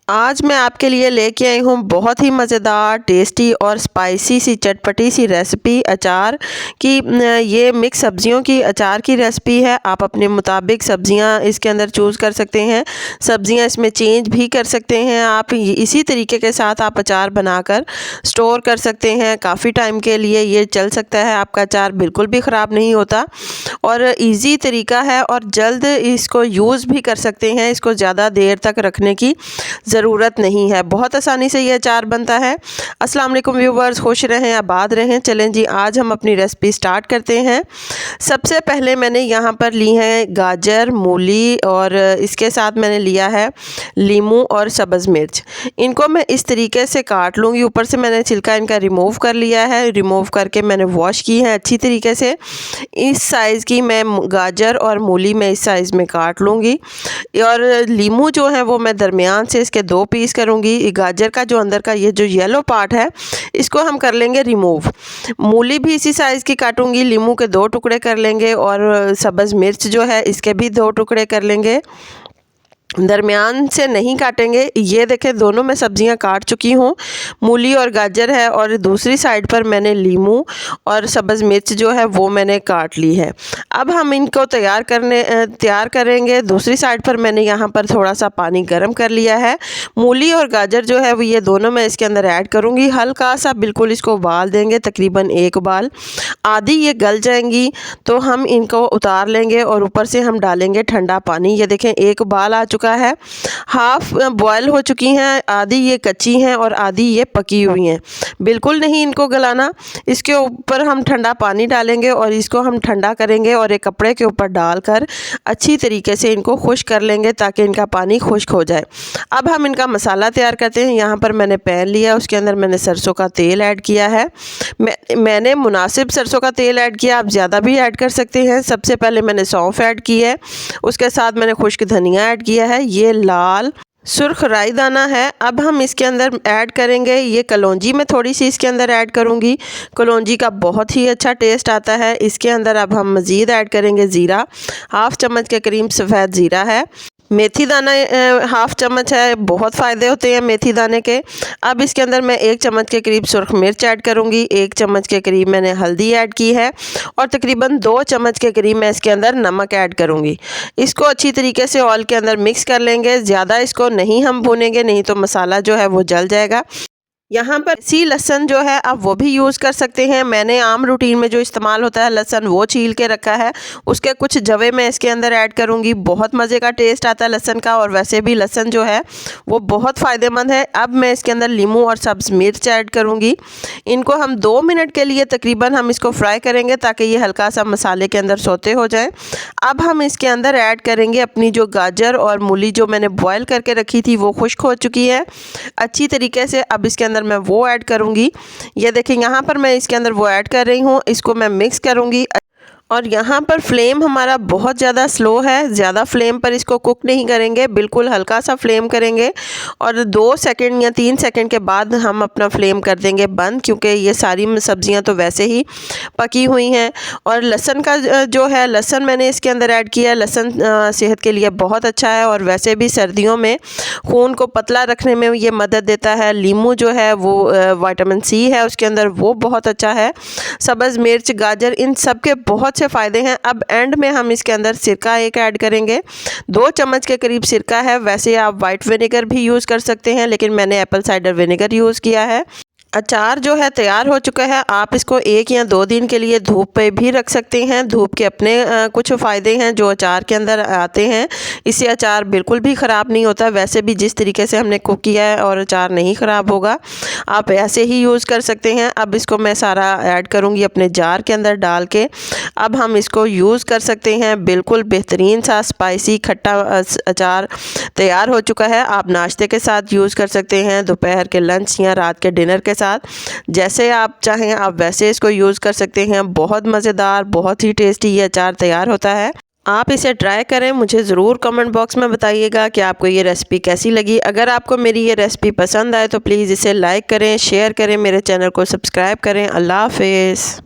आज मैं आपके लिए लेके आई हूँ बहुत ही मज़ेदार, टेस्टी और स्पाइसी सी चटपटी सी रेसिपी अचार की। ये मिक्स सब्जियों की अचार की रेसिपी है। आप अपने मुताबिक सब्जियां इसके अंदर चूज़ कर सकते हैं। सब्जियां इसमें चेंज भी कर सकते हैं। आप इसी तरीके के साथ आप अचार बनाकर स्टोर कर सकते हैं। काफ़ी टाइम के लिए ये चल सकता है। आपका अचार बिल्कुल भी ख़राब नहीं होता और इजी तरीका है और जल्द इसको यूज़ भी कर सकते हैं। इसको ज़्यादा देर तक रखने की ज़रूरत नहीं है। बहुत आसानी से ये अचार बनता है। अस्सलाम वालेकुम व्यूवर्स, खुश रहें, आबाद रहें। चलें जी, आज हम अपनी रेसिपी स्टार्ट करते हैं। सबसे पहले मैंने यहाँ पर ली है गाजर, मूली और इसके साथ मैंने लिया है लीमू और सब्ज़ मिर्च। इनको मैं इस तरीके से काट लूँगी। ऊपर से मैंने छिलका इनका रिमूव कर लिया है। रिमूव करके मैंने वॉश की है अच्छी तरीके से। इस साइज़ की मैं गाजर और मूली मैं इस साइज़ में काट लूँगी और लीमू जो है वो मैं दरमियान से इसके 2 पीस करूँगी। गाजर का जो अंदर का ये जो येलो पार्ट है इसको हम कर लेंगे रिमूव। मूली भी इसी साइज़ की काटूँगी। लीमू के 2 टुकड़े कर लेंगे और सब्ज़ मिर्च जो है इसके भी 2 टुकड़े कर लेंगे। दरमियान से नहीं काटेंगे। ये देखें, दोनों मैं सब्जियां काट चुकी हूँ। मूली और गाजर है और दूसरी साइड पर मैंने लीमू और सब्ज़ मिर्च जो है वो मैंने काट ली है। अब हम इनको तैयार करेंगे। दूसरी साइड पर मैंने यहाँ पर थोड़ा सा पानी गर्म कर लिया है। मूली और गाजर जो है वो ये दोनों मैं इसके अंदर ऐड करूँगी। हल्का सा बिल्कुल इसको उबाल देंगे, तकरीबन 1 उबाल। आधी ये गल जाएंगी तो हम इनको उतार लेंगे और ऊपर से हम डालेंगे ठंडा पानी। ये देखें, 1 उबाल आ चुका है। हाफ बॉयल हो चुकी हैं, आधी ये कच्ची हैं और आधी ये पकी हुई हैं। बिल्कुल नहीं इनको गलाना। इसके ऊपर हम ठंडा पानी डालेंगे और इसको हम ठंडा करेंगे और एक कपड़े के ऊपर डालकर अच्छी तरीके से इनको खुश्क कर लेंगे ताकि इनका पानी खुश्क हो जाए। अब हम इनका मसाला तैयार करते हैं। यहाँ पर मैंने पैन लिया, उसके अंदर मैंने सरसों का तेल ऐड किया है। मैंने मुनासिब सरसों का तेल ऐड किया, आप ज़्यादा भी ऐड कर सकते हैं। सबसे पहले मैंने सौंफ ऐड की है, उसके साथ मैंने खुश्क धनिया ऐड किया है। ये लाल सुर्ख राई दाना है। अब हम इसके अंदर ऐड करेंगे ये कलौंजी। मैं थोड़ी सी इसके अंदर ऐड करूँगी। कलौंजी का बहुत ही अच्छा टेस्ट आता है। इसके अंदर अब हम मज़ीद ऐड करेंगे ज़ीरा। हाफ़ चम्मच के करीब सफ़ेद ज़ीरा है। मेथी दाना हाफ़ चम्मच है। बहुत फ़ायदे होते हैं मेथी दाने के। अब इसके अंदर मैं 1 चम्मच के करीब सुर्ख मिर्च ऐड करूँगी। 1 चम्मच के करीब मैंने हल्दी ऐड की है और तकरीबन 2 चम्मच के करीब मैं इसके अंदर नमक ऐड करूँगी। इसको अच्छी तरीके से ऑयल के अंदर मिक्स कर लेंगे। ज़्यादा इसको नहीं हम भूनेंगे, नहीं तो मसाला जो है वो जल जाएगा। यहाँ पर देसी लहसुन जो है आप वो भी यूज़ कर सकते हैं। मैंने आम रूटीन में जो इस्तेमाल होता है लहसुन वो छील के रखा है। उसके कुछ जवे मैं इसके अंदर ऐड करूँगी। बहुत मज़े का टेस्ट आता है लहसुन का और वैसे भी लहसुन जो है वो बहुत फ़ायदेमंद है। अब मैं इसके अंदर लीमू और सब्ज़ मिर्च ऐड करूँगी। इनको हम 2 मिनट के लिए तकरीबन हम इसको फ्राई करेंगे ताकि ये हल्का सा मसाले के अंदर सोते हो जाए। अब हम इसके अंदर ऐड करेंगे अपनी जो गाजर और मूली जो मैंने बॉयल करके रखी थी वो खुश्क हो चुकी है अच्छी तरीके से। अब इसके अंदर मैं वो ऐड करूँगी। ये देखिए, यहाँ पर मैं इसके अंदर वो ऐड कर रही हूँ। इसको मैं मिक्स करूँगी और यहाँ पर फ्लेम हमारा बहुत ज़्यादा स्लो है। ज़्यादा फ्लेम पर इसको कुक नहीं करेंगे, बिल्कुल हल्का सा फ्लेम करेंगे और 2 सेकंड या 3 सेकंड के बाद हम अपना फ्लेम कर देंगे बंद, क्योंकि ये सारी सब्जियां तो वैसे ही पकी हुई हैं। और लहसुन का जो है, लहसुन मैंने इसके अंदर ऐड किया है। लहसुन सेहत के लिए बहुत अच्छा है और वैसे भी सर्दियों में खून को पतला रखने में ये मदद देता है। लीमू जो है वो विटामिन सी है उसके अंदर, वो बहुत अच्छा है। सब्ज़ मिर्च, गाजर, इन सब के बहुत से फ़ायदे हैं। अब एंड में हम इसके अंदर सिरका 1 ऐड करेंगे। 2 चम्मच के करीब सिरका है। वैसे आप वाइट विनेगर भी यूज़ कर सकते हैं, लेकिन मैंने एप्पल साइडर विनेगर यूज़ किया है। अचार जो है तैयार हो चुका है। आप इसको 1 या 2 दिन के लिए धूप पे भी रख सकते हैं। धूप के अपने कुछ फ़ायदे हैं जो अचार के अंदर आते हैं। इससे अचार बिल्कुल भी ख़राब नहीं होता। वैसे भी जिस तरीके से हमने कुक किया है और अचार नहीं ख़राब होगा, आप ऐसे ही यूज़ कर सकते हैं। अब इसको मैं सारा ऐड करूँगी अपने जार के अंदर डाल के। अब हम इसको यूज़ कर सकते हैं। बिल्कुल बेहतरीन सा स्पाइसी खट्टा अचार तैयार हो चुका है। आप नाश्ते के साथ यूज़ कर सकते हैं, दोपहर के लंच या रात के डिनर के साथ, जैसे आप चाहें आप वैसे इसको यूज़ कर सकते हैं। बहुत मज़ेदार, बहुत ही टेस्टी ये अचार तैयार होता है। आप इसे ट्राई करें। मुझे ज़रूर कमेंट बॉक्स में बताइएगा कि आपको ये रेसिपी कैसी लगी। अगर आपको मेरी ये रेसिपी पसंद आए तो प्लीज़ इसे लाइक करें, शेयर करें, मेरे चैनल को सब्सक्राइब करें। अल्लाह हाफ़िज़।